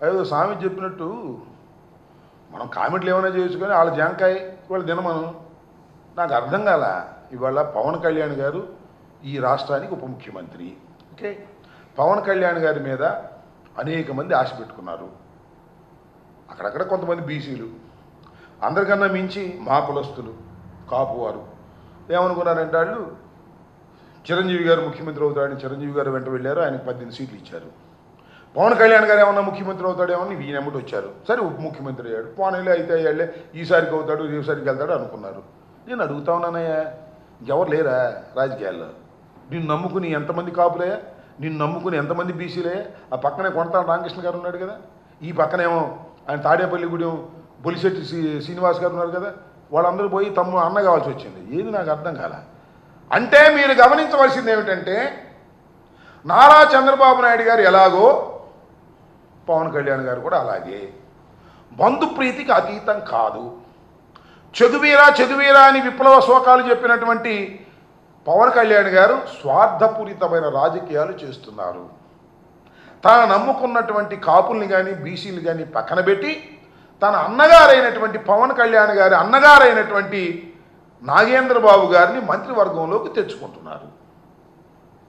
ఏదో స్వామి చెప్పినట్టు మనం కామెంట్లు ఏమైనా చేయొచ్చు కానీ వాళ్ళ జాంకాయ వాళ్ళు తినమను. నాకు అర్థం కాల. ఇవాళ పవన్ కళ్యాణ్ గారు ఈ రాష్ట్రానికి ఉప ముఖ్యమంత్రి. ఓకే, పవన్ కళ్యాణ్ గారి మీద అనేక మంది ఆశ పెట్టుకున్నారు. అక్కడక్కడ కొంతమంది బీసీలు, అందరికన్నా మించి మా కులస్తులు, కాపువారు ఏమనుకున్నారంటే వాళ్ళు చిరంజీవి గారు ముఖ్యమంత్రి అవుతాడని చిరంజీవి గారు వెంట వెళ్ళారు. ఆయనకు 18 సీట్లు ఇచ్చారు. పవన్ కళ్యాణ్ గారు ఏమన్నా ముఖ్యమంత్రి అవుతాడేమని ఈయన ఎమ్మటి వచ్చారు. సరే ఉప ముఖ్యమంత్రి అయ్యాడు. పోనీలే అయితే అయ్యాళ్ళే, ఈసారికి అవుతాడు రేపుసారికి వెళ్తాడు అనుకున్నారు. నేను అడుగుతా ఉన్నానయ్యా, ఇంకెవరు లేరా రాజకీయాల్లో? నిన్ను నమ్ముకుని ఎంతమంది కాపులే, నిన్ను నమ్ముకుని ఎంతమంది బీసీలే? ఆ పక్కనే కొండతాడు రామకృష్ణ గారు ఉన్నాడు కదా, ఈ పక్కనేమో ఆయన తాడేపల్లిగూడెం బొలిశెట్టి శ్రీనివాస్ గారు ఉన్నారు కదా, వాళ్ళందరూ పోయి అన్న కావాల్సి వచ్చింది. ఏది నాకు అర్థం కాల. అంటే మీరు గమనించవలసింది ఏమిటంటే, నారా చంద్రబాబు నాయుడు గారు ఎలాగో పవన్ కళ్యాణ్ గారు కూడా అలాగే బంధుప్రీతికి అతీతం కాదు. చదువీరా అని విప్లవ శోకాలు చెప్పినటువంటి పవన్ కళ్యాణ్ గారు స్వార్థపూరితమైన రాజకీయాలు చేస్తున్నారు. తన నమ్ముకున్నటువంటి కాపుల్ని కానీ బీసీలు కానీ పక్కన పెట్టి తన అన్నగారైనటువంటి పవన్ కళ్యాణ్ గారి అన్నగారైనటువంటి నాగేంద్రబాబు గారిని మంత్రివర్గంలోకి తెచ్చుకుంటున్నారు.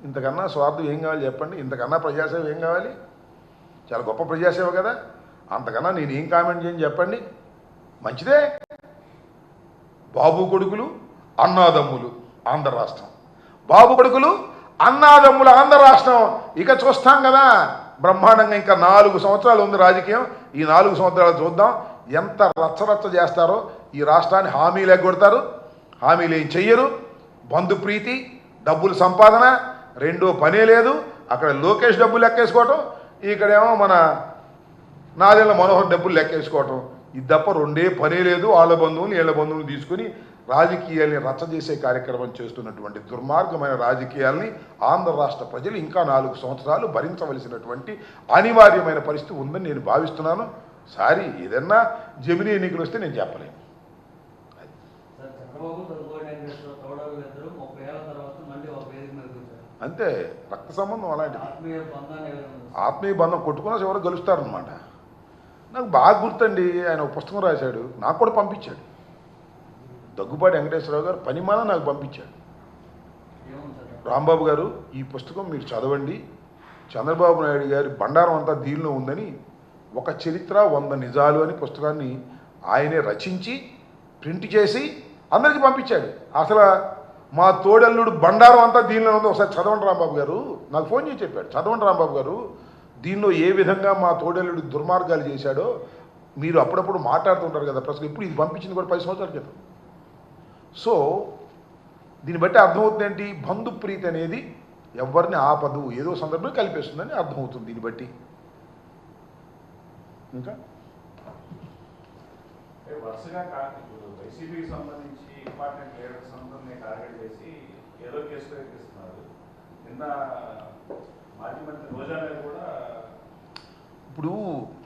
ఇంతకన్నా స్వార్థం ఏం కావాలి చెప్పండి? ఇంతకన్నా ప్రజాసేవ ఏం కావాలి? చాలా గొప్ప ప్రజాసేవ కదా. అంతకన్నా నేను ఏం కామెంట్ చేయని చెప్పండి? మంచిదే. బాబు కొడుకులు అన్నాదమ్ములు ఆంధ్ర రాష్ట్రం, బాబు కొడుకులు అన్నాదమ్ముల ఆంధ్ర రాష్ట్రం. ఇక చూస్తాం కదా బ్రహ్మాండంగా. ఇంకా 4 సంవత్సరాలు ఉంది రాజకీయం. ఈ 4 సంవత్సరాలు చూద్దాం ఎంత రచ్చరచ్చ చేస్తారో. ఈ రాష్ట్రాన్ని హామీలు ఎగ్గొడతారు, హామీలు ఏం చెయ్యరు. బంధుప్రీతి, డబ్బులు సంపాదన రెండో పనే లేదు. అక్కడ లోకేష్ డబ్బులు లెక్కేసుకోవటం, ఇక్కడేమో మన నాదెళ్ల మనోహర్ డబ్బులు లెక్కేసుకోవటం. ఇది తప్ప రెండే పనే లేదు. వాళ్ళ బంధువులు వీళ్ళ బంధువులు తీసుకుని రాజకీయాల్ని రచ్చ చేసే కార్యక్రమం చేస్తున్నటువంటి దుర్మార్గమైన రాజకీయాల్ని ఆంధ్ర రాష్ట్ర ప్రజలు ఇంకా 4 సంవత్సరాలు భరించవలసినటువంటి అనివార్యమైన పరిస్థితి ఉందని నేను భావిస్తున్నాను. సారీ, ఏదన్నా జమినీ ఎన్నికలు వస్తే నేను చెప్పలేను. అంతే, రక్త సంబంధం అలాంటిది. ఆత్మీయ బంధం కొట్టుకున్నా ఎవరో గెలుస్తారనమాట. నాకు బాగా గుర్తండి, ఆయన ఒక పుస్తకం రాశాడు, నాకు కూడా పంపించాడు. దగ్గుపాటి వెంకటేశ్వరరావు గారు పనిమాన నాకు పంపించాడు. రాంబాబు గారు, ఈ పుస్తకం మీరు చదవండి, చంద్రబాబు నాయుడు గారి బండారం అంతా దీనిలో ఉందని, ఒక చరిత్ర 100 నిజాలు అని పుస్తకాన్ని ఆయనే రచించి ప్రింట్ చేసి అందరికీ పంపించాడు. అసలు మా తోడల్లుడు బండారం అంతా దీనిలో ఉంది, ఒకసారి చదవండి రాంబాబు గారు. నాకు ఫోన్ చేసి చెప్పాడు, చదవండి రాంబాబు గారు, దీనిలో ఏ విధంగా మా తోడల్లుడు దుర్మార్గాలు చేశాడో మీరు అప్పుడప్పుడు మాట్లాడుతుంటారు కదా ప్రశ్న. ఇప్పుడు ఇది పంపించింది కూడా 10 సంవత్సరాల క్రితం. సో దీన్ని బట్టి అర్థమవుతుంది ఏంటి, బంధుప్రీతి అనేది ఎవరిని ఆపదు, ఏదో సందర్భంలో కలిపేస్తుందని అర్థమవుతుంది దీన్ని బట్టి. ఇంకా వరుసగా వైసీపీకి సంబంధించి ఇంపార్టెంట్ లీడర్స్ అందరినీ టార్గెట్ చేసి ఏదో కేసులో ఎక్కిస్తున్నారు. నిన్న మాజీ మంత్రి రోజా గారు కూడా ఇప్పుడు